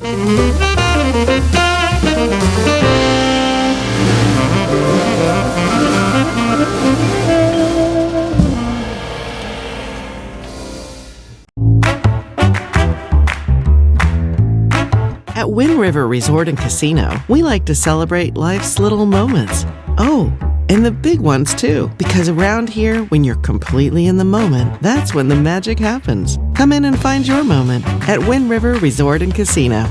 At Wind River Resort and Casino, we like to celebrate life's little moments. Oh, and the big ones too, because around here, when you're completely in the moment, that's when the magic happens. Come in and find your moment at Wind River Resort and Casino.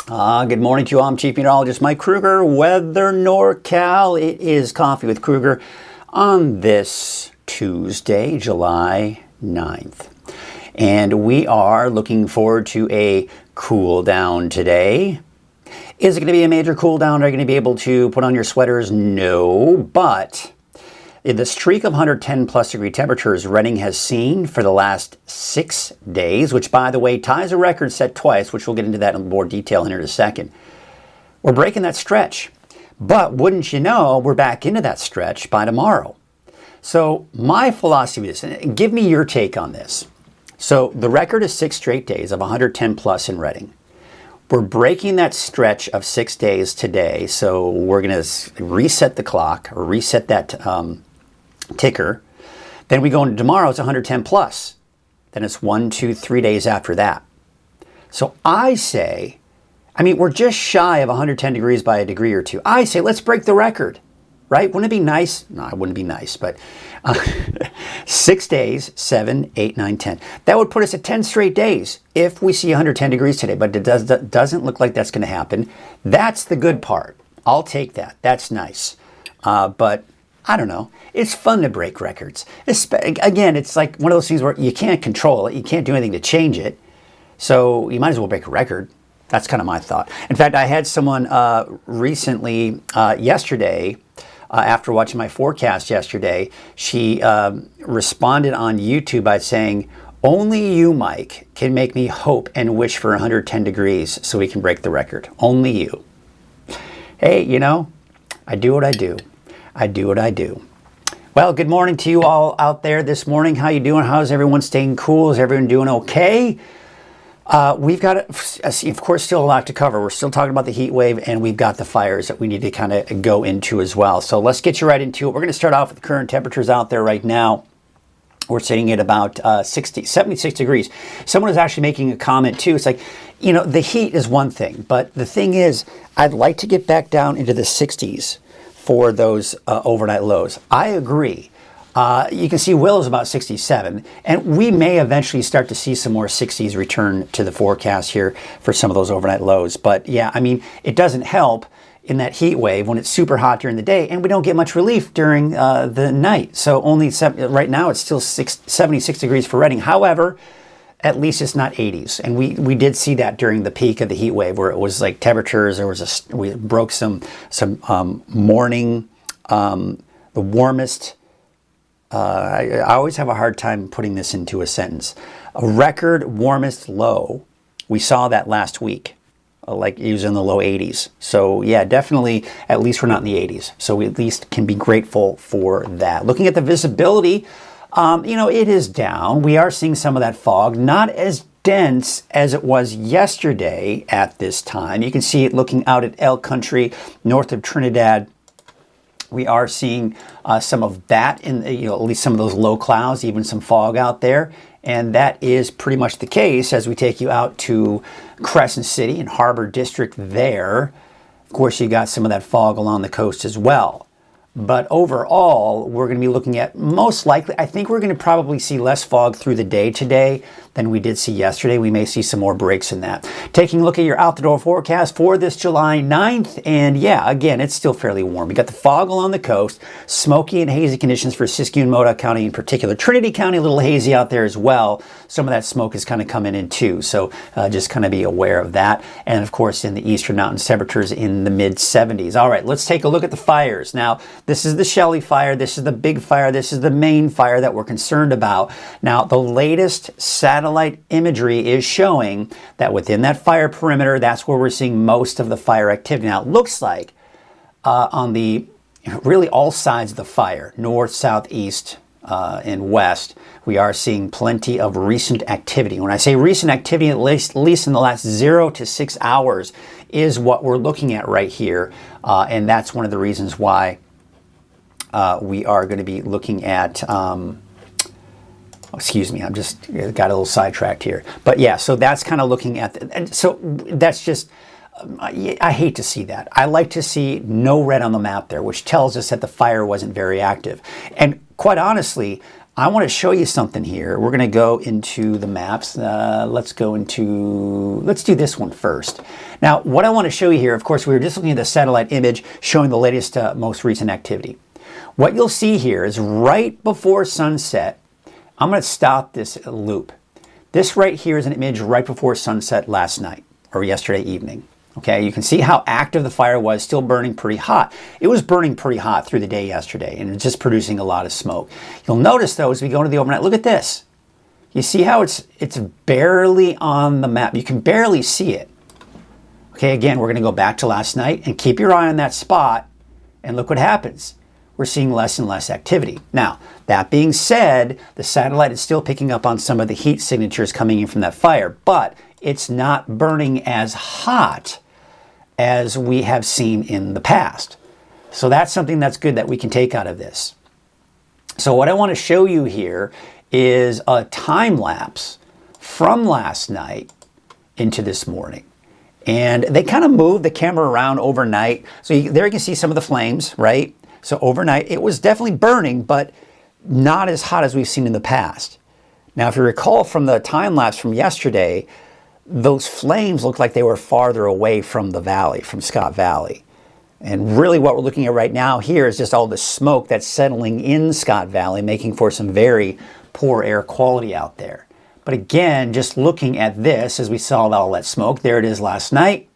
Good morning to you all. I'm Chief Meteorologist Mike Krueger, Weather NorCal. It is Coffee with Krueger on this Tuesday, July 9th. And we are looking forward to a cool down today. Is it going to be a major cool down? Are you going to be able to put on your sweaters? No, but the streak of 110 plus degree temperatures Reading has seen for the last 6 days, which by the way ties a record set twice, which we'll get into that in more detail in a second. We're breaking that stretch, but wouldn't you know, we're back into that stretch by tomorrow. So my philosophy is, and give me your take on this. So the record is 6 straight days of 110 plus in Reading. We're breaking that stretch of 6 days today, so we're going to reset the clock or reset that ticker. Then we go into tomorrow, it's 110 plus. Then it's 1, 2, 3 days after that. So I say, we're just shy of 110 degrees by a degree or two. I say, let's break the record, right? Wouldn't it be nice? No, it wouldn't be nice, but 6 days, 7, 8, 9, 10. That would put us at 10 straight days if we see 110 degrees today, but it doesn't look like that's going to happen. That's the good part. I'll take that. That's nice. But I don't know. It's fun to break records. Again, it's like one of those things where you can't control it. You can't do anything to change it. So you might as well break a record. That's kind of my thought. In fact, I had someone recently, yesterday, after watching my forecast yesterday, she responded on YouTube by saying, only you, Mike, can make me hope and wish for 110 degrees so we can break the record. Only you. Hey, I do what I do. I do what I do. Well, good morning to you all out there this morning. How you doing? How's everyone staying cool? Is everyone doing okay? We've got, of course, still a lot to cover. We're still talking about the heat wave, and we've got the fires that we need to kind of go into as well. So let's get you right into it. We're going to start off with the current temperatures out there right now. We're sitting at about 76 degrees. Someone is actually making a comment, too. It's like, the heat is one thing, but the thing is, I'd like to get back down into the 60s for those overnight lows. I agree. You can see Will is about 67, and we may eventually start to see some more 60s return to the forecast here for some of those overnight lows. But yeah, it doesn't help in that heat wave when it's super hot during the day, and we don't get much relief during the night. So right now it's still 76 degrees for Reading. However, at least it's not 80s, and we did see that during the peak of the heat wave where it was like temperatures. We broke some morning, the warmest. I always have a hard time putting this into a sentence. A record warmest low, we saw that last week, like it was in the low 80s. So yeah, definitely, at least we're not in the 80s. So we at least can be grateful for that. Looking at the visibility, it is down. We are seeing some of that fog, not as dense as it was yesterday at this time. You can see it looking out at Elk Country, north of Trinidad. We are seeing some of that in, at least some of those low clouds, even some fog out there. And that is pretty much the case as we take you out to Crescent City and Harbor District there. Of course, you got some of that fog along the coast as well. But overall, we're going to be looking at most likely, I think we're going to probably see less fog through the day today than we did see yesterday. We may see some more breaks in that. Taking a look at your out-the-door forecast for this July 9th, and yeah, again, it's still fairly warm. We got the fog along the coast, smoky and hazy conditions for Siskiyou and Modoc County in particular. Trinity County, a little hazy out there as well. Some of that smoke is kind of coming in too, so just kind of be aware of that. And of course, in the eastern mountains, temperatures in the mid-70s. All right, let's take a look at the fires. Now, this is the Shelley fire, this is the big fire, this is the main fire that we're concerned about. Now, the latest satellite imagery is showing that within that fire perimeter, that's where we're seeing most of the fire activity. Now, it looks like on the really all sides of the fire, north, south, east, and west, we are seeing plenty of recent activity. When I say recent activity, at least in the last 0 to 6 hours is what we're looking at right here. And that's one of the reasons why we are going to be looking at, excuse me, I'm just got a little sidetracked here. But yeah, so that's kind of looking at, and so that's just, I hate to see that. I like to see no red on the map there, which tells us that the fire wasn't very active. And quite honestly, I want to show you something here. We're going to go into the maps. Let's do this one first. Now, what I want to show you here, of course, we were just looking at the satellite image showing the latest, most recent activity. What you'll see here is right before sunset, I'm going to stop this loop. This right here is an image right before sunset last night or yesterday evening. Okay, you can see how active the fire was, still burning pretty hot. It was burning pretty hot through the day yesterday and it's just producing a lot of smoke. You'll notice though, as we go into the overnight, look at this. You see how it's barely on the map. You can barely see it. Okay, again, we're going to go back to last night and keep your eye on that spot and look what happens. We're seeing less and less activity. Now, that being said, the satellite is still picking up on some of the heat signatures coming in from that fire, but it's not burning as hot as we have seen in the past. So that's something that's good that we can take out of this. So what I want to show you here is a time lapse from last night into this morning. And they kind of moved the camera around overnight. So there you can see some of the flames, right? So overnight, it was definitely burning, but not as hot as we've seen in the past. Now, if you recall from the time lapse from yesterday, those flames looked like they were farther away from the valley, from Scott Valley. And really what we're looking at right now here is just all the smoke that's settling in Scott Valley, making for some very poor air quality out there. But again, just looking at this, as we saw all that smoke, there it is last night.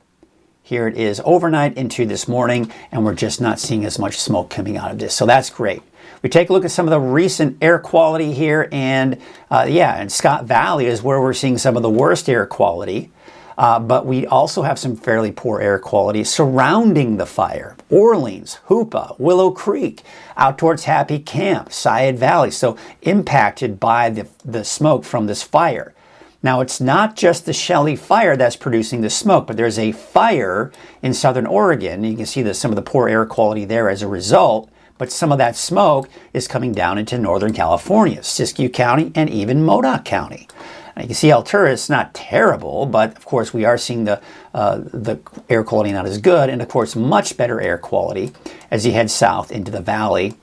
Here it is overnight into this morning, and we're just not seeing as much smoke coming out of this. So that's great. We take a look at some of the recent air quality here, and and Scott Valley is where we're seeing some of the worst air quality. But we also have some fairly poor air quality surrounding the fire. Orleans, Hoopa, Willow Creek, out towards Happy Camp, Syed Valley. So impacted by the smoke from this fire. Now, it's not just the Shelley fire that's producing the smoke, but there's a fire in southern Oregon. You can see some of the poor air quality there as a result. But some of that smoke is coming down into Northern California, Siskiyou County, and even Modoc County. Now, you can see Altura is not terrible, but of course we are seeing the air quality not as good, and of course much better air quality as you head south into the valley,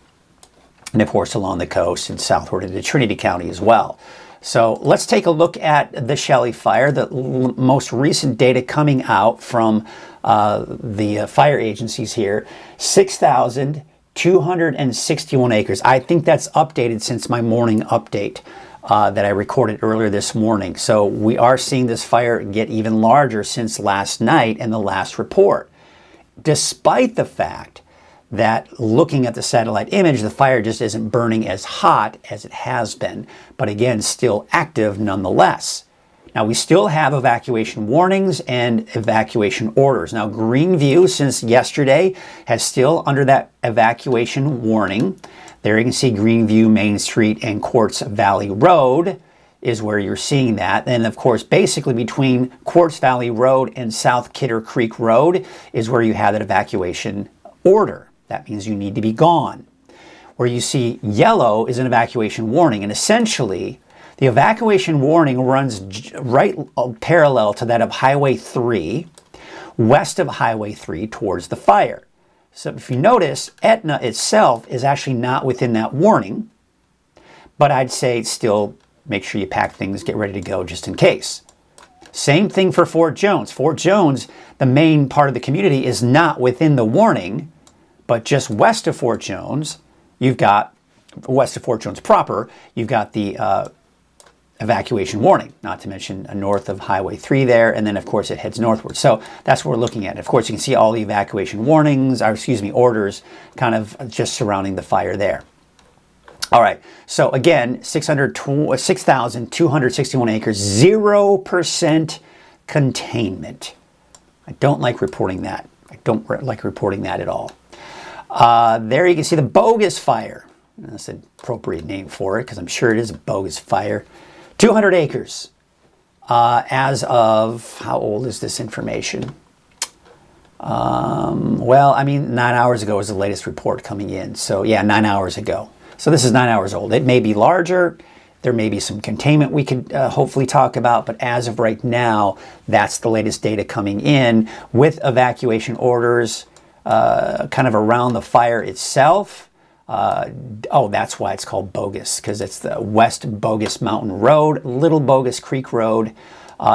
and of course along the coast and southward into Trinity County as well. So let's take a look at the Shelley fire, the most recent data coming out from the fire agencies here, 6,261 acres. I think that's updated since my morning update that I recorded earlier this morning. So we are seeing this fire get even larger since last night and the last report, despite the fact that looking at the satellite image, the fire just isn't burning as hot as it has been, but again, still active nonetheless. Now, we still have evacuation warnings and evacuation orders. Now, Greenview, since yesterday, has still under that evacuation warning. There you can see Greenview, Main Street, and Quartz Valley Road is where you're seeing that. And of course, basically between Quartz Valley Road and South Kidder Creek Road is where you have that evacuation order. That means you need to be gone. Where you see yellow is an evacuation warning, and essentially, the evacuation warning runs right parallel to that of Highway 3, west of Highway 3 towards the fire. So if you notice, Etna itself is actually not within that warning, but I'd say still make sure you pack things, get ready to go just in case. Same thing for Fort Jones. Fort Jones, the main part of the community, is not within the warning, but just west of Fort Jones, you've got, west of Fort Jones proper, you've got the evacuation warning, not to mention north of Highway 3 there, and then of course it heads northward. So that's what we're looking at. Of course, you can see all the evacuation warnings, or excuse me, orders kind of just surrounding the fire there. All right, so again, 6,261 acres, 0% containment. I don't like reporting that. I don't like reporting that at all. There you can see the bogus fire. That's an appropriate name for it because I'm sure it is a bogus fire. 200 acres. As of, how old is this information? Well, I mean, 9 hours ago was the latest report coming in. So yeah, 9 hours ago. So this is 9 hours old. It may be larger. There may be some containment we could hopefully talk about, but as of right now, that's the latest data coming in with evacuation orders kind of around the fire itself. Oh, that's why it's called Bogus, because it's the West Bogus Mountain Road. Little Bogus Creek Road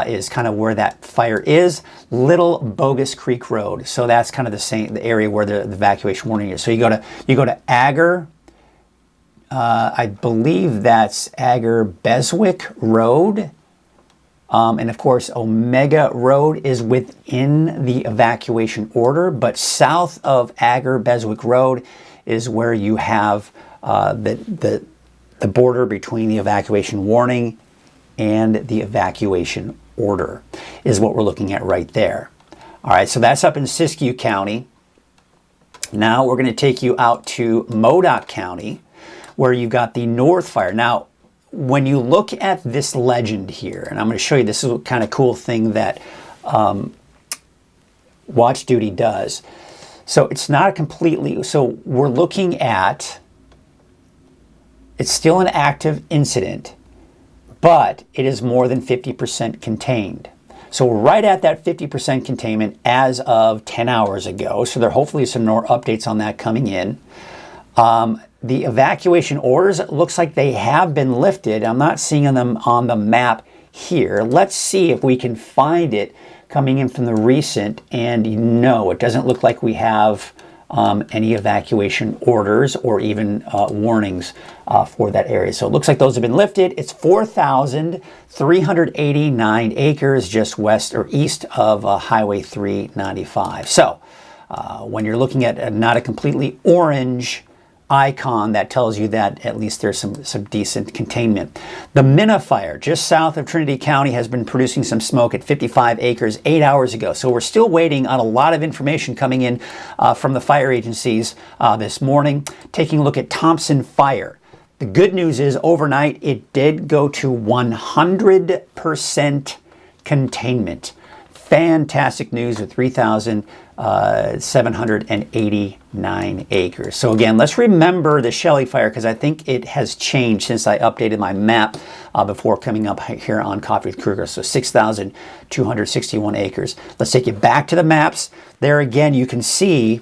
is kind of where that fire is. Little Bogus Creek Road. So that's kind of the area where the evacuation warning is. So you go to Agar. I believe that's Agar Beswick Road. And of course, Omega Road is within the evacuation order, but south of Agar Beswick Road is where you have the border between the evacuation warning and the evacuation order is what we're looking at right there. All right, so that's up in Siskiyou County. Now we're going to take you out to Modoc County, where you've got the North Fire. Now, when you look at this legend here, and I'm going to show you, this is a kind of cool thing that Watch Duty does. So it's not completely, so we're looking at, it's still an active incident, but it is more than 50% contained. So we're right at that 50% containment as of 10 hours ago. So there hopefully is some more updates on that coming in. The evacuation orders, it looks like they have been lifted. I'm not seeing them on the map here. Let's see if we can find it coming in from the recent, and no, it doesn't look like we have any evacuation orders or even warnings for that area. So it looks like those have been lifted. It's 4,389 acres just west or east of Highway 395. So when you're looking at not a completely orange icon, that tells you that at least there's some decent containment. The Minna fire just south of Trinity County has been producing some smoke at 55 acres 8 hours ago. So we're still waiting on a lot of information coming in from the fire agencies this morning. Taking a look at Thompson Fire. The good news is overnight it did go to 100% containment. Fantastic news with 3,789 acres. So again, let's remember the Shelley fire because I think it has changed since I updated my map before coming up here on Coffee with Krueger. So 6,261 acres. Let's take you back to the maps. There again, you can see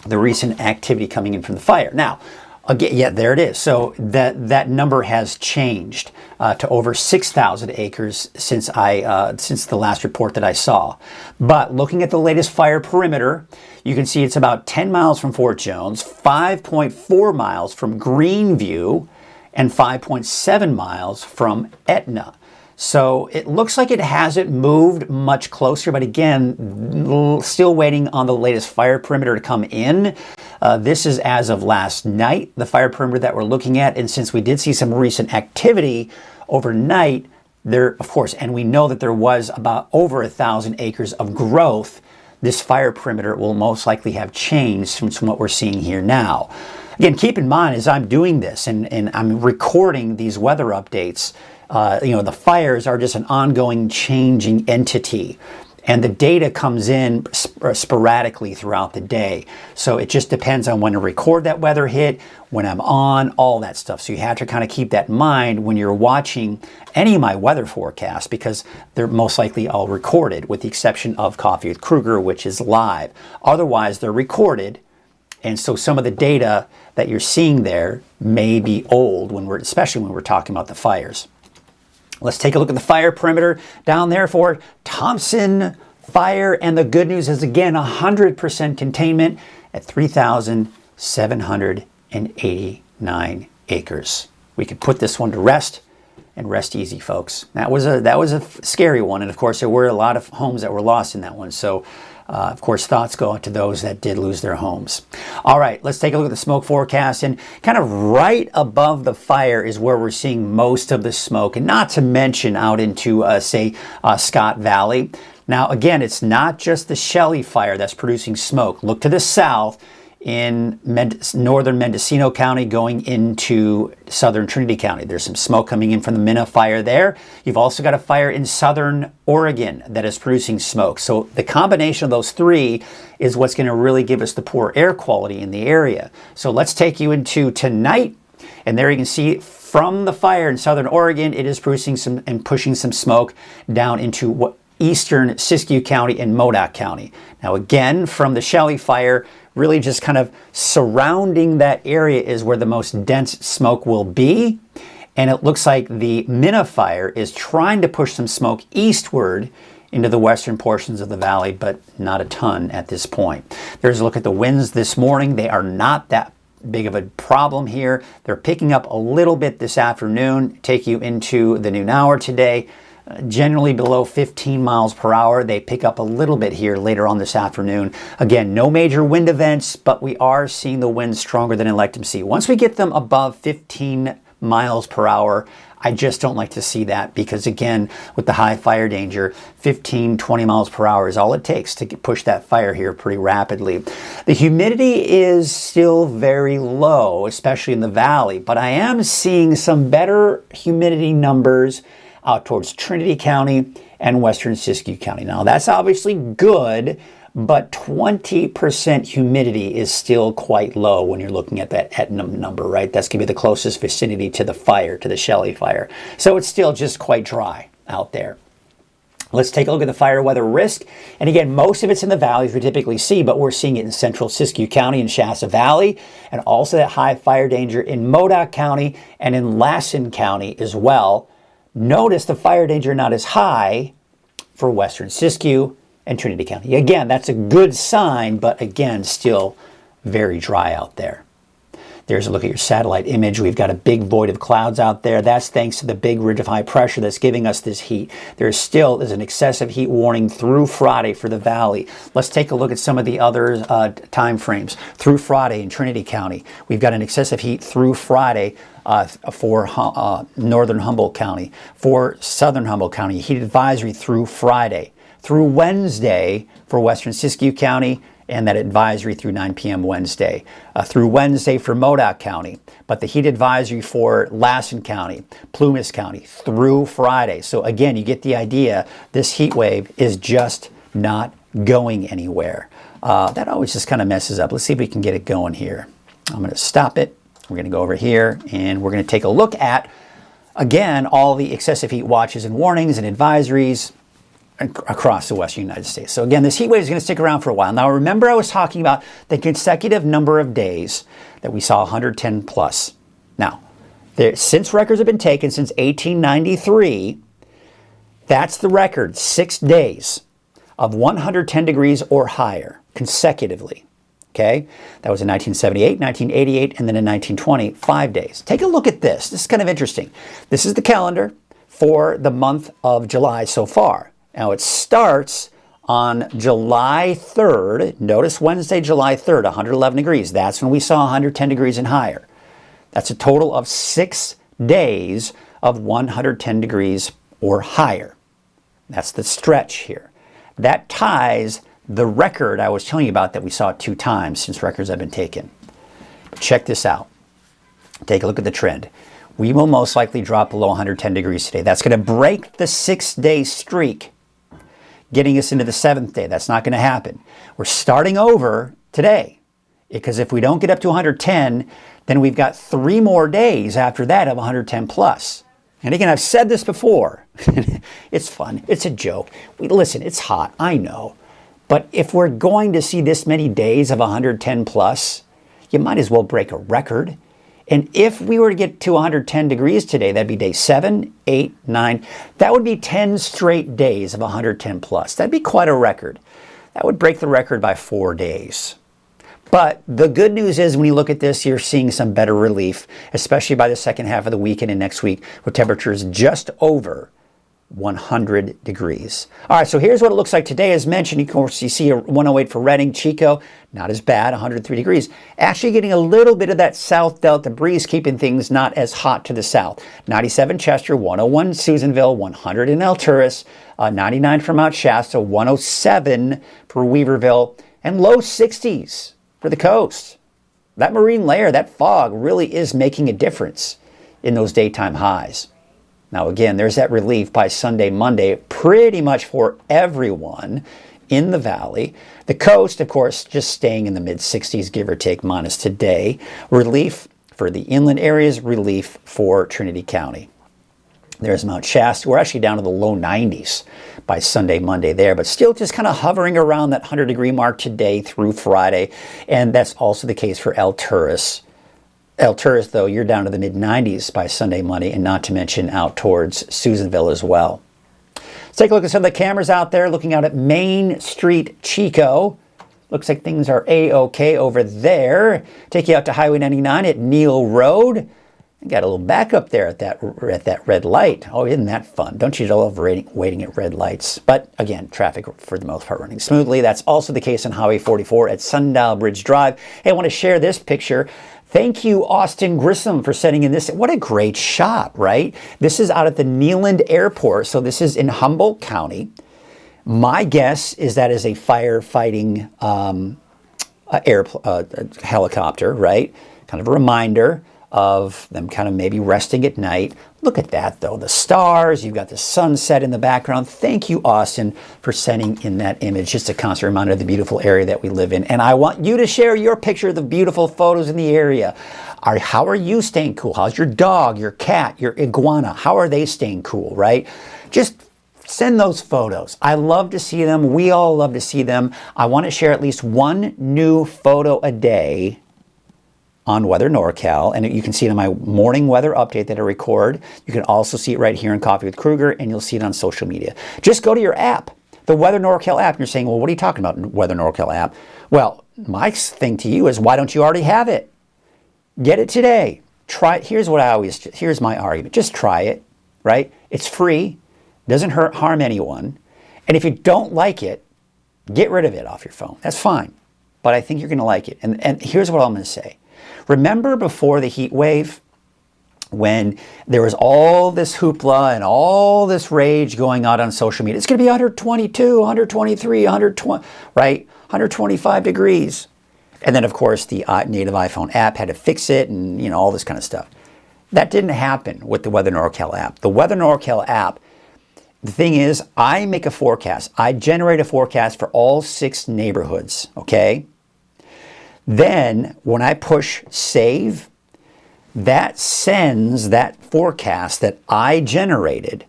the recent activity coming in from the fire. Now, again, yeah, there it is. So that number has changed to over 6,000 acres since the last report that I saw. But looking at the latest fire perimeter, you can see it's about 10 miles from Fort Jones, 5.4 miles from Greenview, and 5.7 miles from Etna. So it looks like it hasn't moved much closer, but again, still waiting on the latest fire perimeter to come in. This is as of last night, the fire perimeter that we're looking at. And since we did see some recent activity overnight, there, of course, and we know that there was about over 1,000 acres of growth, this fire perimeter will most likely have changed from what we're seeing here now. Again, keep in mind as I'm doing this and I'm recording these weather updates, the fires are just an ongoing changing entity. And the data comes in sporadically throughout the day. So it just depends on when to record that weather hit, when I'm on, all that stuff. So you have to kind of keep that in mind when you're watching any of my weather forecasts because they're most likely all recorded with the exception of Coffee with Krueger, which is live. Otherwise, they're recorded. And so some of the data that you're seeing there may be old, especially when we're talking about the fires. Let's take a look at the fire perimeter down there for Thompson Fire. And the good news is, again, 100% containment at 3,789 acres. We could put this one to rest and rest easy, folks. That was a scary one. And, of course, there were a lot of homes that were lost in that one. So, of course, thoughts go out to those that did lose their homes. All right, let's take a look at the smoke forecast. And kind of right above the fire is where we're seeing most of the smoke, and not to mention out into, Scott Valley. Now, again, it's not just the Shelley fire that's producing smoke. Look to the south. in northern Mendocino County going into southern Trinity County. There's some smoke coming in from the Minna fire there. You've also got a fire in southern Oregon that is producing smoke. So the combination of those three is what's going to really give us the poor air quality in the area. So let's take you into tonight, and there you can see from the fire in southern Oregon, it is producing some and pushing some smoke down into eastern Siskiyou County and Modoc County. Now again, from the Shelley fire, really just kind of surrounding that area is where the most dense smoke will be. And it looks like the Minna fire is trying to push some smoke eastward into the western portions of the valley, but not a ton at this point. There's a look at the winds this morning. They are not that big of a problem here. They're picking up a little bit this afternoon, take you into the noon hour today. Generally below 15 miles per hour. They pick up a little bit here later on this afternoon. Again, no major wind events, but we are seeing the winds stronger than I'd like to see. Once we get them above 15 miles per hour, I just don't like to see that because, again, with the high fire danger, 15, 20 miles per hour is all it takes to push that fire here pretty rapidly. The humidity is still very low, especially in the valley, but I am seeing some better humidity numbers out towards Trinity County and western Siskiyou County. Now, that's obviously good, but 20% humidity is still quite low when you're looking at that number, right? That's going to be the closest vicinity to the fire, to the Shelley fire. So it's still just quite dry out there. Let's take a look at the fire weather risk. And again, most of it's in the valleys we typically see, but we're seeing it in central Siskiyou County and Shasta Valley, and also that high fire danger in Modoc County and in Lassen County as well. Notice the fire danger not as high for western Siskiyou and Trinity County. Again, that's a good sign, but again, still very dry out there. There's a look at your satellite image. We've got a big void of clouds out there. That's thanks to the big ridge of high pressure that's giving us this heat. There's an excessive heat warning through Friday for the valley. Let's take a look at some of the other time frames. Through Friday in Trinity County, we've got an excessive heat through Friday for northern Humboldt County. For southern Humboldt County, heat advisory through Friday. Through Wednesday for western Siskiyou County, and that advisory through 9 p.m. Wednesday. Through Wednesday for Modoc County, but the heat advisory for Lassen County, Plumas County, through Friday. So again, you get the idea. This heat wave is just not going anywhere. That always just kind of messes up. Let's see if we can get it going here. I'm going to stop it. We're going to go over here, and we're going to take a look at, again, all the excessive heat watches and warnings and advisories across the western United States. So again, this heat wave is going to stick around for a while. Now remember, I was talking about the consecutive number of days that we saw 110 plus. Now, since records have been taken since 1893, that's the record, 6 days of 110 degrees or higher consecutively. Okay, that was in 1978, 1988, and then in 1920, 5 days. Take a look at this. This is kind of interesting. This is the calendar for the month of July so far. Now, it starts on July 3rd. Notice Wednesday, July 3rd, 111 degrees. That's when we saw 110 degrees and higher. That's a total of 6 days of 110 degrees or higher. That's the stretch here. That ties the record I was telling you about that we saw 2 times since records have been taken. But check this out. Take a look at the trend. We will most likely drop below 110 degrees today. That's going to break the 6-day streak, getting us into the 7th day. That's not going to happen. We're starting over today, because if we don't get up to 110, then we've got 3 more days after that of 110 plus. And again, I've said this before. It's fun. It's a joke. Listen, it's hot. I know. But if we're going to see this many days of 110 plus, you might as well break a record. And if we were to get to 110 degrees today, that'd be day 7, 8, 9. That would be 10 straight days of 110 plus. That'd be quite a record. That would break the record by 4 days. But the good news is when you look at this, you're seeing some better relief, especially by the second half of the weekend and next week with temperatures just over 100 degrees. All right, so here's what it looks like today. As mentioned, of course, you see a 108 for Redding, Chico, not as bad, 103 degrees. Actually getting a little bit of that south delta breeze, keeping things not as hot to the south. 97 Chester, 101 Susanville, 100 in Alturas, 99 for Mount Shasta, 107 for Weaverville, and low 60s for the coast. That marine layer, that fog, really is making a difference in those daytime highs. Now again, there's that relief by Sunday, Monday, pretty much for everyone in the valley. The coast, of course, just staying in the mid-60s, give or take, minus today. Relief for the inland areas, relief for Trinity County. There's Mount Shasta. We're actually down to the low 90s by Sunday, Monday there, but still just kind of hovering around that 100-degree mark today through Friday. And that's also the case for El Turris. El Turris, though, you're down to the mid-90s by Sunday, Monday, and not to mention out towards Susanville as well. Let's take a look at some of the cameras out there looking out at Main Street, Chico. Looks like things are A-OK over there. Take you out to Highway 99 at Neal Road. Got a little backup there at that red light. Oh, isn't that fun? Don't you love waiting at red lights? But again, traffic for the most part running smoothly. That's also the case on Highway 44 at Sundial Bridge Drive. Hey, I want to share this picture. Thank you, Austin Grissom, for sending in this. What a great shot, right? This is out at the Neyland Airport. So this is in Humboldt County. My guess is that is a firefighting helicopter, right? Kind of a reminder of them kind of maybe resting at night. Look at that, though. The stars, you've got the sunset in the background. Thank you, Austin, for sending in that image. Just a constant reminder of the beautiful area that we live in. And I want you to share your picture of the beautiful photos in the area. How are you staying cool? How's your dog, your cat, your iguana? How are they staying cool, right? Just send those photos. I love to see them. We all love to see them. I want to share at least one new photo a day on Weather NorCal, and you can see it on my morning weather update that I record. You can also see it right here in Coffee with Krueger, and you'll see it on social media. Just go to your app, the Weather NorCal app, and you're saying, well, what are you talking about, Weather NorCal app? Well, my thing to you is, why don't you already have it? Get it today. Try it. Here's my argument. Just try it, right? It's free, doesn't harm anyone, and if you don't like it, get rid of it off your phone. That's fine, but I think you're going to like it. And here's what I'm going to say. Remember before the heat wave, when there was all this hoopla and all this rage going on social media? It's going to be 122, 123, 120, right? 125 degrees. And then, of course, the native iPhone app had to fix it and, all this kind of stuff. That didn't happen with the Weather NorCal app. The Weather NorCal app, the thing is, I make a forecast. I generate a forecast for all 6 neighborhoods, okay? Then, when I push save, that sends that forecast that I generated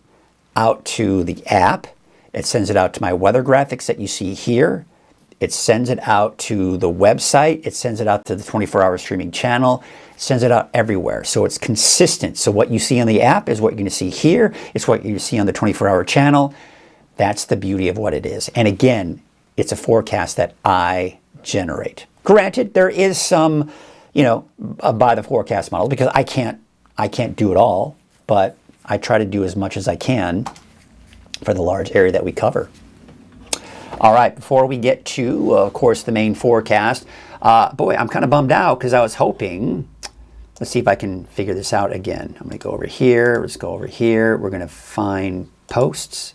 out to the app. It sends it out to my weather graphics that you see here. It sends it out to the website. It sends it out to the 24-hour streaming channel. It sends it out everywhere. So it's consistent. So what you see on the app is what you're going to see here. It's what you see on the 24-hour channel. That's the beauty of what it is. And again, it's a forecast that I generate. Granted, there is some, by the forecast model, because I can't do it all, but I try to do as much as I can for the large area that we cover. All right, before we get to, of course, the main forecast, boy, I'm kind of bummed out because I was hoping, let's see if I can figure this out again. I'm going to go over here. Let's go over here. We're going to find posts.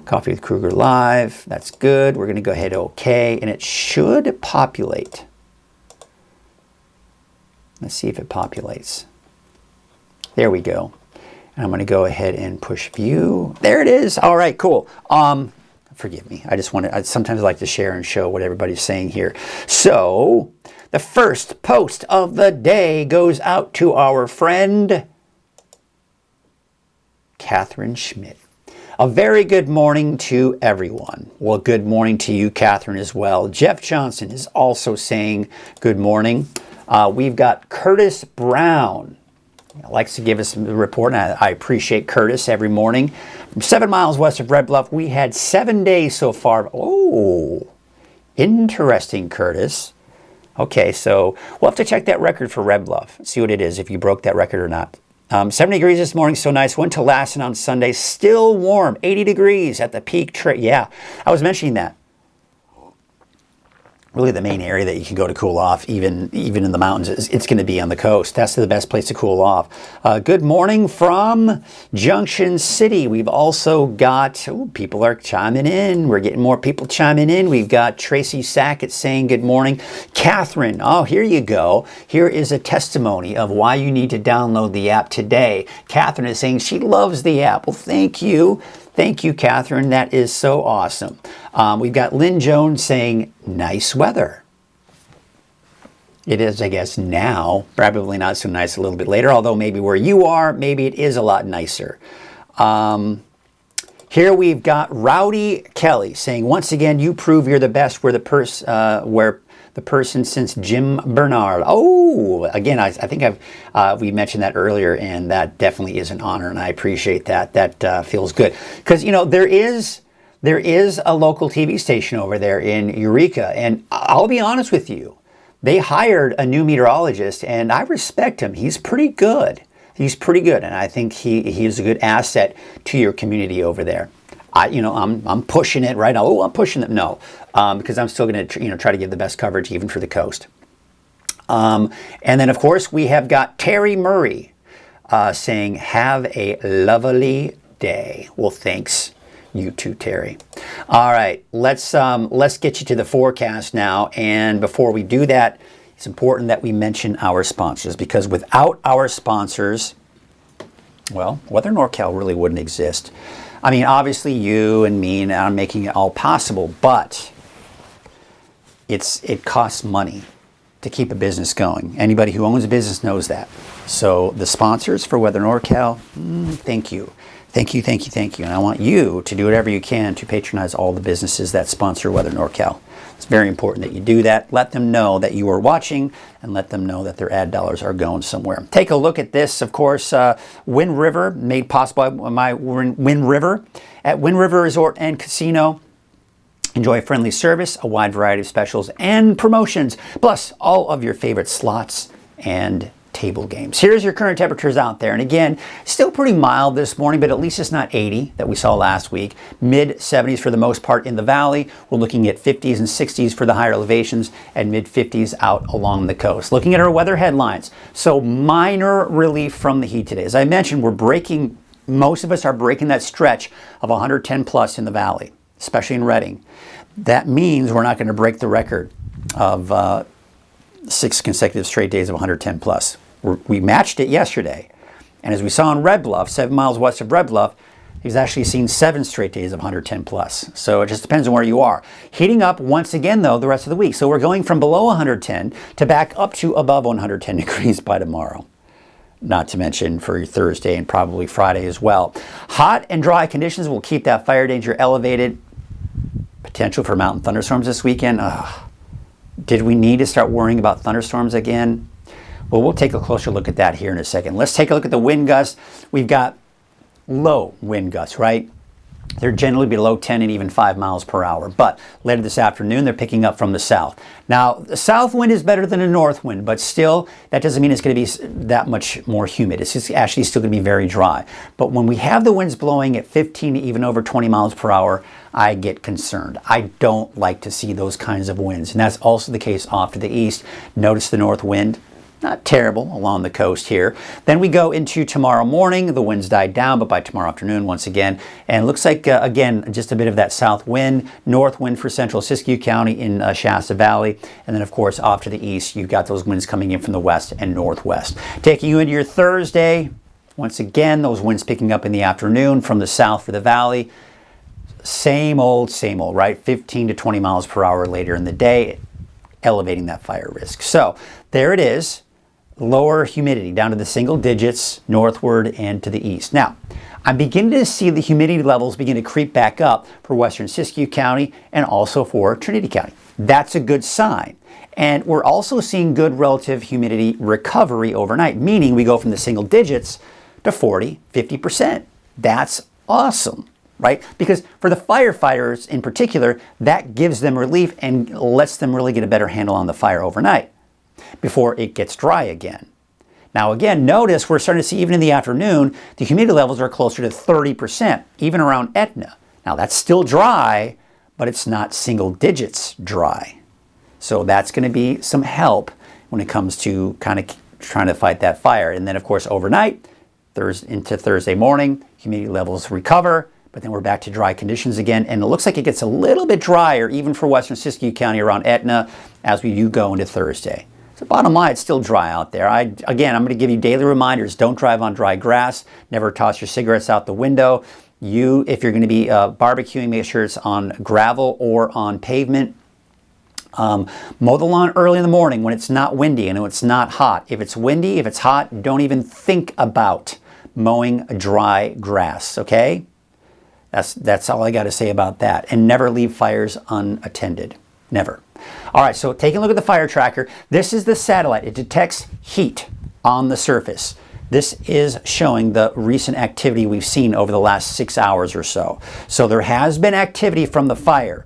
Coffee with Krueger Live. That's good. We're going to go ahead OK, and it should populate. Let's see if it populates. There we go. And I'm going to go ahead and push view. There it is. All right, cool. Forgive me. I sometimes like to share and show what everybody's saying here. So the first post of the day goes out to our friend Catherine Schmidt. A very good morning to everyone. Well, good morning to you, Catherine, as well. Jeff Johnson is also saying good morning. We've got Curtis Brown. He likes to give us a report, and I appreciate Curtis every morning. From 7 miles west of Red Bluff, we had 7 days so far. Oh, interesting, Curtis. Okay, so we'll have to check that record for Red Bluff, see what it is, if you broke that record or not. 70 degrees this morning, so nice. Went to Lassen on Sunday, still warm, 80 degrees at the peak. Yeah, I was mentioning that. really the main area that you can go to cool off, even in the mountains, it's going to be on the coast. That's the best place to cool off. Good morning from Junction City. We've also got, people are chiming in. We're getting more people chiming in. We've got Tracy Sackett saying good morning. Catherine, here you go. Here is a testimony of why you need to download the app today. Catherine is saying she loves the app. Well, thank you. Thank you, Catherine. That is so awesome. We've got Lynn Jones saying, nice weather. It is, I guess, now. Probably not so nice a little bit later, although maybe where you are, maybe it is a lot nicer. Here we've got Rowdy Kelly saying, once again, you prove you're the best where the person since Jim Bernard. Oh, again, I think we mentioned that earlier, and that definitely is an honor, and I appreciate that. That feels good. Because, there is a local TV station over there in Eureka, and I'll be honest with you, they hired a new meteorologist, and I respect him. He's pretty good. He's pretty good, and I think he is a good asset to your community over there. I'm pushing it right now. I'm pushing it. No, because I'm still going to try to give the best coverage even for the coast. And then of course we have got Terry Murray saying, "Have a lovely day." Well, thanks. You too, Terry. All right, let's get you to the forecast now. And before we do that, it's important that we mention our sponsors, because without our sponsors, well, Weather NorCal really wouldn't exist. I mean, obviously you and me, and I'm making it all possible, but it costs money to keep a business going. Anybody who owns a business knows that. So the sponsors for Weather NorCal, thank you. Thank you, thank you, thank you. And I want you to do whatever you can to patronize all the businesses that sponsor Weather NorCal. It's very important that you do that. Let them know that you are watching, and let them know that their ad dollars are going somewhere. Take a look at this, of course, Wind River, made possible by my Wind River. At Wind River Resort and Casino, enjoy friendly service, a wide variety of specials and promotions, plus all of your favorite slots and table games. Here's your current temperatures out there. And again, still pretty mild this morning, but at least it's not 80 that we saw last week. Mid 70s for the most part in the valley. We're looking at 50s and 60s for the higher elevations, and mid 50s out along the coast. Looking at our weather headlines. So minor relief from the heat today. As I mentioned, most of us are breaking that stretch of 110 plus in the valley, especially in Redding. That means we're not going to break the record of 6 consecutive straight days of 110 plus. We matched it yesterday. And as we saw in Red Bluff, 7 miles west of Red Bluff, he's actually seen 7 straight days of 110 plus. So it just depends on where you are. Heating up once again, though, the rest of the week. So we're going from below 110 to back up to above 110 degrees by tomorrow. Not to mention for Thursday and probably Friday as well. Hot and dry conditions will keep that fire danger elevated. Potential for mountain thunderstorms this weekend. Did we need to start worrying about thunderstorms again? Well, we'll take a closer look at that here in a second. Let's take a look at the wind gusts. We've got low wind gusts, right? They're generally below 10 and even 5 miles per hour. But later this afternoon, they're picking up from the south. Now, the south wind is better than the north wind, but still, that doesn't mean it's going to be that much more humid. It's just actually still going to be very dry. But when we have the winds blowing at 15 to even over 20 miles per hour, I get concerned. I don't like to see those kinds of winds. And that's also the case off to the east. Notice the north wind. Not terrible along the coast here. Then we go into tomorrow morning. The winds died down, but by tomorrow afternoon, once again, and it looks like, again, just a bit of that south wind, north wind for central Siskiyou County in Shasta Valley. And then, of course, off to the east, you've got those winds coming in from the west and northwest. Taking you into your Thursday, once again, those winds picking up in the afternoon from the south for the valley. Same old, right? 15 to 20 miles per hour later in the day, elevating that fire risk. So there it is. Lower humidity down to the single digits northward and to the east. Now, I'm beginning to see the humidity levels begin to creep back up for western Siskiyou County and also for Trinity County. That's a good sign. And we're also seeing good relative humidity recovery overnight, meaning we go from the single digits to 40, 50%. That's awesome, right? Because for the firefighters in particular, that gives them relief and lets them really get a better handle on the fire overnight before it gets dry again. Now again, notice we're starting to see even in the afternoon, the humidity levels are closer to 30%, even around Etna. Now that's still dry, but it's not single digits dry. So that's going to be some help when it comes to kind of trying to fight that fire. And then, of course, overnight, into Thursday morning, humidity levels recover, but then we're back to dry conditions again. And it looks like it gets a little bit drier, even for western Siskiyou County around Etna, as we do go into Thursday. So bottom line, it's still dry out there. Again, I'm going to give you daily reminders. Don't drive on dry grass. Never toss your cigarettes out the window. If you're going to be barbecuing, make sure it's on gravel or on pavement. Mow the lawn early in the morning when it's not windy and when it's not hot. If it's windy, if it's hot, don't even think about mowing dry grass, okay? That's all I got to say about that. And never leave fires unattended. Never. All right, so taking a look at the fire tracker. This is the satellite. It detects heat on the surface. This is showing the recent activity we've seen over the last 6 hours or so. So there has been activity from the fire.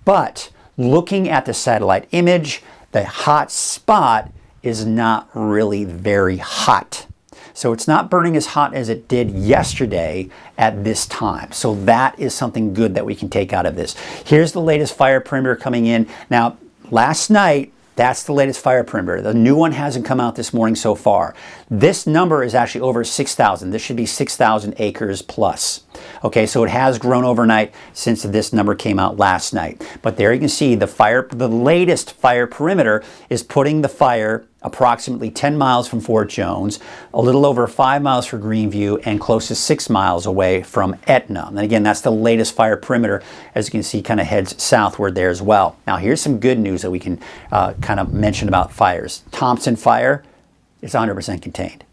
But looking at the satellite image, the hot spot is not really very hot. So it's not burning as hot as it did yesterday at this time. So that is something good that we can take out of this. Here's the latest fire perimeter coming in. Now, last night, that's the latest fire perimeter. The new one hasn't come out this morning so far. This number is actually over 6,000. This should be 6,000 acres plus. Okay, so it has grown overnight since this number came out last night. But there you can see the latest fire perimeter is putting the fire approximately 10 miles from Fort Jones, a little over 5 miles from Greenview, and close to 6 miles away from Etna. And again, that's the latest fire perimeter. As you can see, kind of heads southward there as well. Now, here's some good news that we can kind of mention about fires. Thompson Fire is 100% contained.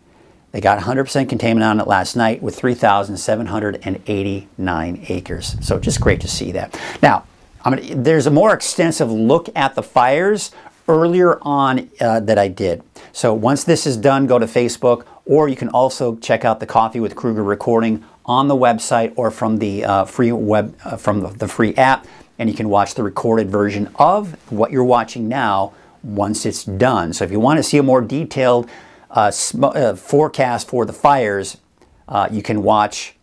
They got 100% containment on it last night with 3,789 acres. So just great to see that. Now, there's a more extensive look at the fires earlier on that I did. So once this is done, go to Facebook, or you can also check out the Coffee with Krueger recording on the website or from the free app, and you can watch the recorded version of what you're watching now once it's done. So if you want to see a more detailed forecast for the fires, you can watch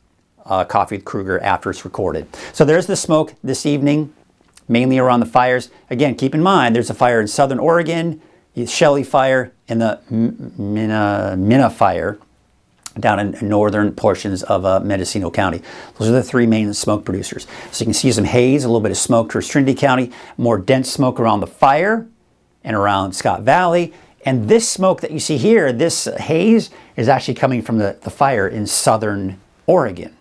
Coffee with Krueger after it's recorded. So there's the smoke this evening, mainly around the fires. Again, keep in mind, there's a fire in southern Oregon, the Shelley Fire, and the Minna Fire down in northern portions of Mendocino County. Those are the three main smoke producers. So you can see some haze, a little bit of smoke towards Trinity County, more dense smoke around the fire and around Scott Valley. And this smoke that you see here, this haze, is actually coming from the fire in southern Oregon.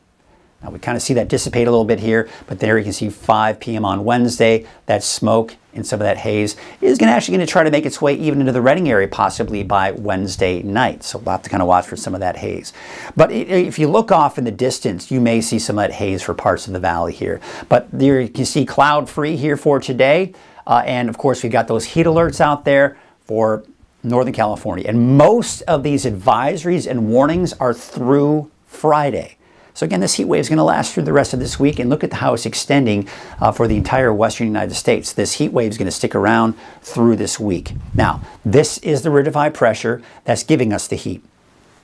Now we kind of see that dissipate a little bit here, but there you can see 5 p.m. on Wednesday, that smoke and some of that haze is actually going to try to make its way even into the Redding area, possibly by Wednesday night. So we'll have to kind of watch for some of that haze. But if you look off in the distance, you may see some of that haze for parts of the valley here. But there you can see cloud-free here for today. And of course, we've got those heat alerts out there for Northern California. And most of these advisories and warnings are through Friday. So again, this heat wave is going to last through the rest of this week, and look at how it's extending for the entire western United States. This heat wave is going to stick around through this week. Now, this is the ridge of high pressure that's giving us the heat.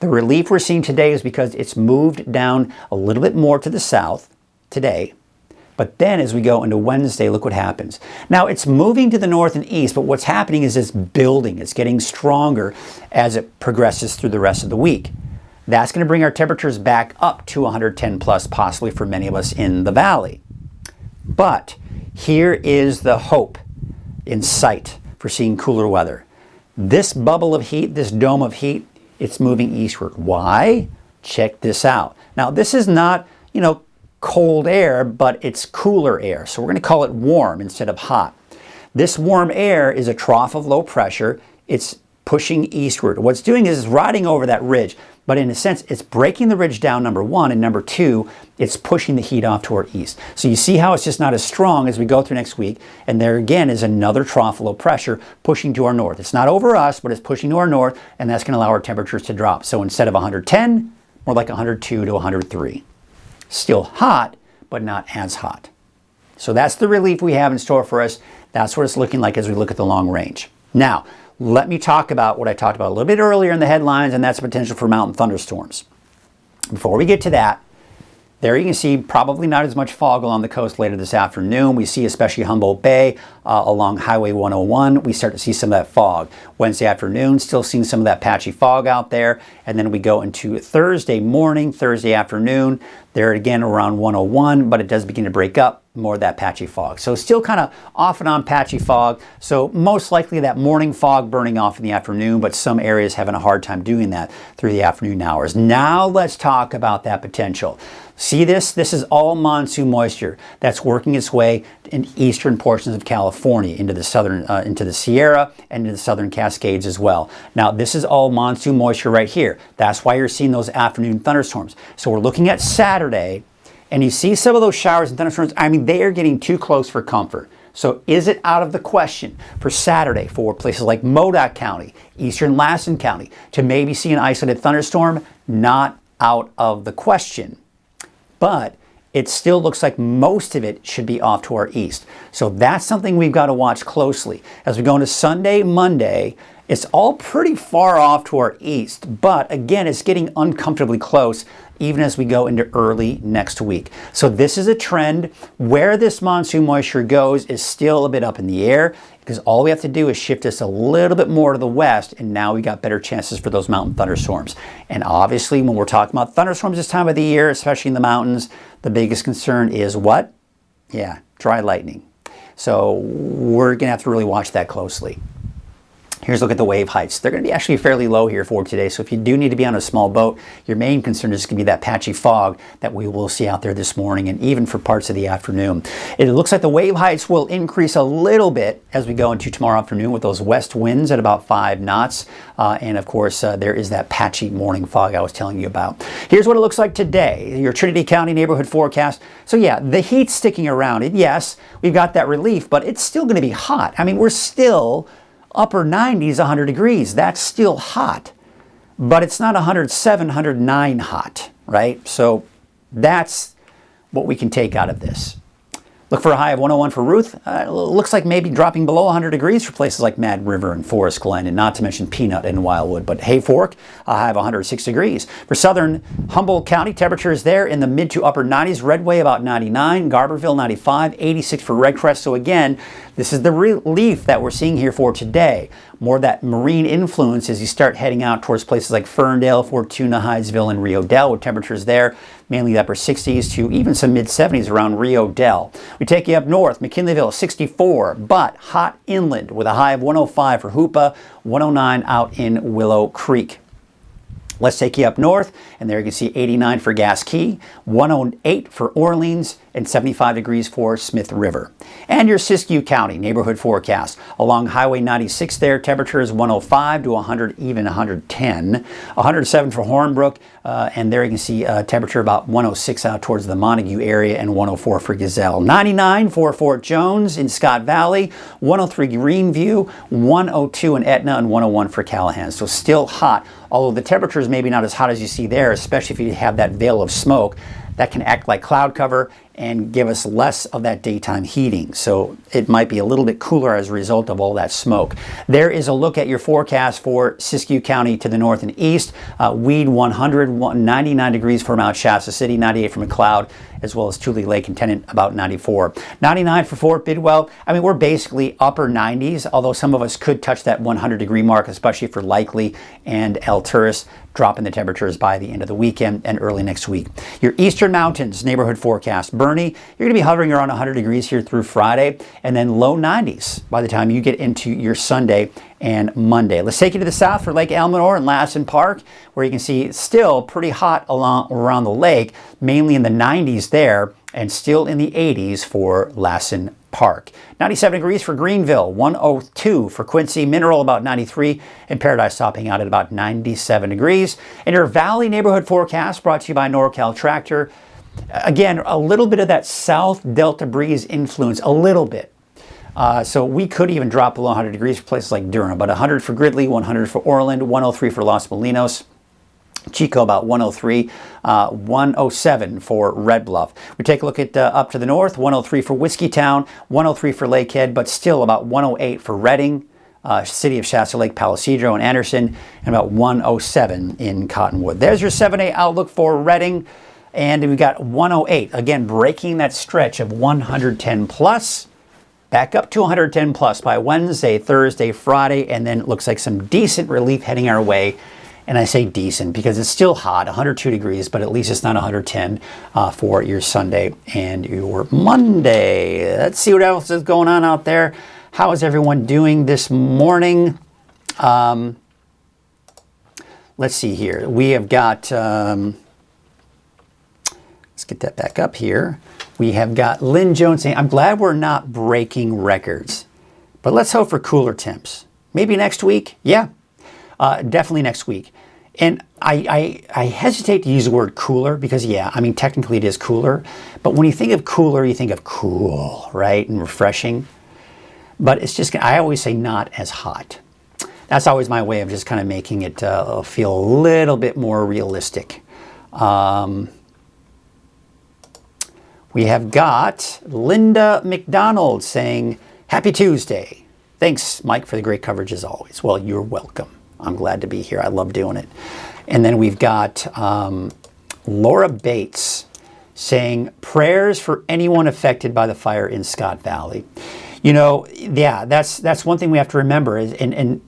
The relief we're seeing today is because it's moved down a little bit more to the south today. But then as we go into Wednesday, look what happens. Now, it's moving to the north and east, but what's happening is it's building. It's getting stronger as it progresses through the rest of the week. That's going to bring our temperatures back up to 110 plus, possibly for many of us in the valley. But here is the hope in sight for seeing cooler weather. This bubble of heat, this dome of heat, it's moving eastward. Why? Check this out. Now, this is not, cold air, but it's cooler air. So we're going to call it warm instead of hot. This warm air is a trough of low pressure. It's pushing eastward. What it's doing is it's riding over that ridge, but in a sense, it's breaking the ridge down, number one, and number two, it's pushing the heat off toward east. So you see how it's just not as strong as we go through next week, and there again is another trough of low pressure pushing to our north. It's not over us, but it's pushing to our north, and that's going to allow our temperatures to drop. So instead of 110, more like 102 to 103. Still hot, but not as hot. So that's the relief we have in store for us. That's what it's looking like as we look at the long range. Now, let me talk about what I talked about a little bit earlier in the headlines, and that's the potential for mountain thunderstorms. Before we get to that, There you can see probably not as much fog along the coast later this afternoon. We see especially Humboldt Bay along Highway 101. We start to see some of that fog. Wednesday afternoon, still seeing some of that patchy fog out there. And then we go into Thursday morning, Thursday afternoon. There again around 101, but it does begin to break up. More of that patchy fog. So still kind of off and on patchy fog. So most likely that morning fog burning off in the afternoon, but some areas having a hard time doing that through the afternoon hours. Now let's talk about that potential. See this? This is all monsoon moisture that's working its way in eastern portions of California into the southern, into the Sierra and into the southern Cascades as well. Now this is all monsoon moisture right here. That's why you're seeing those afternoon thunderstorms. So we're looking at Saturday. And you see some of those showers and thunderstorms, I mean, they are getting too close for comfort. So is it out of the question for Saturday for places like Modoc County, eastern Lassen County, to maybe see an isolated thunderstorm? Not out of the question. But it still looks like most of it should be off to our east. So that's something we've got to watch closely. As we go into Sunday, Monday, it's all pretty far off to our east, but again, it's getting uncomfortably close even as we go into early next week. So this is a trend. Where this monsoon moisture goes is still a bit up in the air, because all we have to do is shift us a little bit more to the west, and now we got better chances for those mountain thunderstorms. And obviously, when we're talking about thunderstorms this time of the year, especially in the mountains, the biggest concern is what? Yeah, dry lightning. So we're gonna have to really watch that closely. Here's a look at the wave heights. They're going to be actually fairly low here for today. So if you do need to be on a small boat, your main concern is going to be that patchy fog that we will see out there this morning and even for parts of the afternoon. It looks like the wave heights will increase a little bit as we go into tomorrow afternoon with those west winds at about 5 knots. And of course, there is that patchy morning fog I was telling you about. Here's what it looks like today. Your Trinity County neighborhood forecast. So yeah, the heat's sticking around. And yes, we've got that relief, but it's still going to be hot. I mean, we're still upper 90s, 100 degrees. That's still hot, but it's not 107, 109 hot, right? So that's what we can take out of this. Look for a high of 101 for Ruth. Looks like maybe dropping below 100 degrees for places like Mad River and Forest Glen, and not to mention Peanut and Wildwood. But Hay Fork, a high of 106 degrees. For southern Humboldt County, temperatures there in the mid to upper 90s. Redway about 99, Garberville 95, 86 for Red Crest. So again, this is the relief that we're seeing here for today. More of that marine influence as you start heading out towards places like Ferndale, Fortuna, Hydesville, and Rio Dell, with temperatures there mainly the upper 60s to even some mid 70s around Rio Dell. We take you up north, McKinleyville 64, but hot inland with a high of 105 for Hoopa, 109 out in Willow Creek. Let's take you up north, and there you can see 89 for Gas Key, 108 for Orleans, and 75 degrees for Smith River. And your Siskiyou County neighborhood forecast. Along Highway 96 there, temperature is 105 to 100, even 110. 107 for Hornbrook, and there you can see temperature about 106 out towards the Montague area, and 104 for Gazelle. 99 for Fort Jones in Scott Valley, 103 Greenview, 102 in Etna, and 101 for Callahan. So still hot, although the temperature is maybe not as hot as you see there, especially if you have that veil of smoke that can act like cloud cover and give us less of that daytime heating. So it might be a little bit cooler as a result of all that smoke. There is a look at your forecast for Siskiyou County to the north and east. Weed 100, 99 degrees for Mount Shasta City, 98 for McLeod, as well as Tule Lake and Tennant about 94. 99 for Fort Bidwell. I mean, we're basically upper 90s, although some of us could touch that 100 degree mark, especially for Likely and El Turris, dropping the temperatures by the end of the weekend and early next week. Your Eastern Mountains neighborhood forecast. Bernie, you're going to be hovering around 100 degrees here through Friday, and then low 90s by the time you get into your Sunday and Monday. Let's take you to the south for Lake Elminor and Lassen Park, where you can see it's still pretty hot around the lake, mainly in the 90s there, and still in the 80s for Lassen Park. 97 degrees for Greenville, 102 for Quincy, Mineral about 93, and Paradise topping out at about 97 degrees. And your Valley neighborhood forecast brought to you by NorCal Tractor. Again, a little bit of that South Delta breeze influence, a little bit. So we could even drop below 100 degrees for places like Durham, but 100 for Gridley, 100 for Orland, 103 for Los Molinos. Chico about 103, 107 for Red Bluff. We take a look at up to the north, 103 for Whiskeytown, 103 for Lakehead, but still about 108 for Redding, City of Shasta Lake, Palisadro, and Anderson, and about 107 in Cottonwood. There's your 7-day outlook for Redding. And we've got 108. Again, breaking that stretch of 110 plus. Back up to 110 plus by Wednesday, Thursday, Friday, and then it looks like some decent relief heading our way. And I say decent because it's still hot, 102 degrees, but at least it's not 110 for your Sunday and your Monday. Let's see what else is going on out there. How is everyone doing this morning? Let's see here. We have got, let's get that back up here. We have got Lynn Jones saying, I'm glad we're not breaking records, but let's hope for cooler temps. Maybe next week? Yeah, definitely next week. And I hesitate to use the word cooler because, yeah, I mean, technically it is cooler. But when you think of cooler, you think of cool, right? And refreshing. But it's just, I always say not as hot. That's always my way of just kind of making it feel a little bit more realistic. We have got Linda McDonald saying, Happy Tuesday. Thanks, Mike, for the great coverage as always. Well, you're welcome. I'm glad to be here. I love doing it. And then we've got Laura Bates saying, prayers for anyone affected by the fire in Scott Valley. You know, yeah, that's one thing we have to remember. And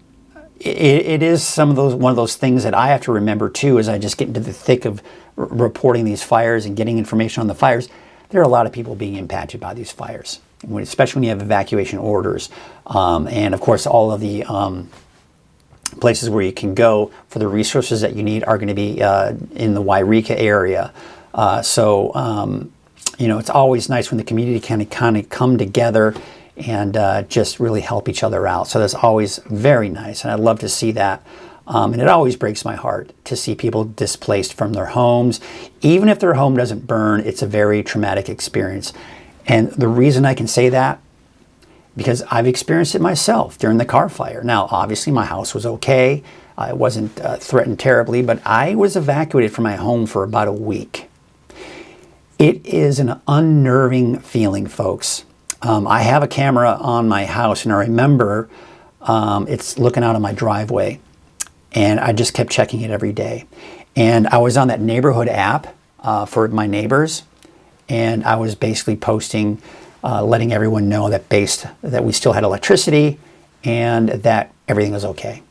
it is one of those things that I have to remember too, as I just get into the thick of reporting these fires and getting information on the fires. There are a lot of people being impacted by these fires, especially when you have evacuation orders. And of course, all of the places where you can go for the resources that you need are going to be in the Wairika area. You know, it's always nice when the community can kind of come together and just really help each other out. So that's always very nice, and I love to see that. And it always breaks my heart to see people displaced from their homes. Even if their home doesn't burn, it's a very traumatic experience. And the reason I can say that, because I've experienced it myself during the car fire. Now, obviously, my house was okay. I wasn't threatened terribly, but I was evacuated from my home for about a week. It is an unnerving feeling, folks. I have a camera on my house, and I remember it's looking out on my driveway, and I just kept checking it every day. And I was on that neighborhood app for my neighbors, and I was basically posting, letting everyone know that we still had electricity and that everything was okay.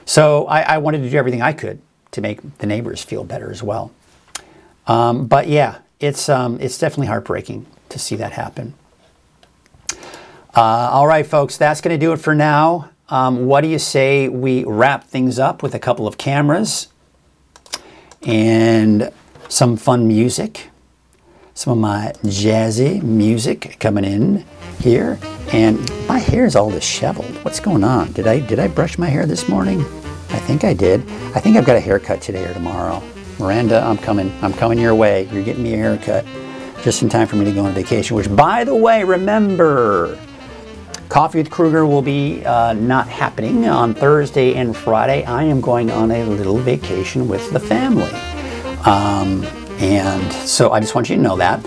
So I wanted to do everything I could to make the neighbors feel better as well. But yeah, it's definitely heartbreaking to see that happen. All right, folks, that's going to do it for now. What do you say we wrap things up with a couple of cameras and some fun music? Some of my jazzy music coming in here. And my hair is all disheveled. What's going on? Did I brush my hair this morning? I think I did. I think I've got a haircut today or tomorrow. Miranda, I'm coming your way. You're getting me a haircut just in time for me to go on vacation, which, by the way, remember, Coffee with Krueger will be not happening on Thursday and Friday. I am going on a little vacation with the family. And so I just want you to know that.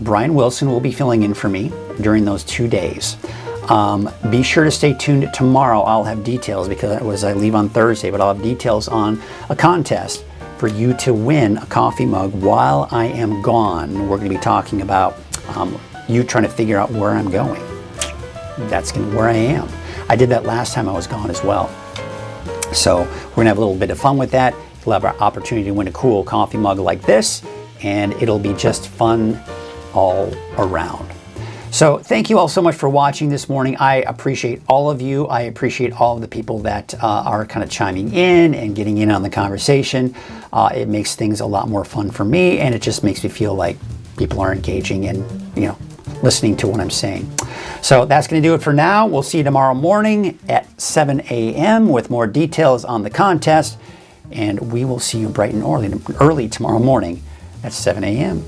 Brian Wilson will be filling in for me during those 2 days. Be sure to stay tuned tomorrow. I'll have details because I leave on Thursday, but I'll have details on a contest for you to win a coffee mug while I am gone. We're going to be talking about you trying to figure out where I'm going. That's where I am. I did that last time I was gone as well. So we're gonna have a little bit of fun with that. You'll have an opportunity to win a cool coffee mug like this, and it'll be just fun all around. So thank you all so much for watching this morning. I appreciate all of you. I appreciate all of the people that are kind of chiming in and getting in on the conversation. It makes things a lot more fun for me, and it just makes me feel like people are engaging and, you know, listening to what I'm saying. So that's going to do it for now. We'll see you tomorrow morning at 7 a.m. with more details on the contest. And we will see you bright and early tomorrow morning at 7 a.m.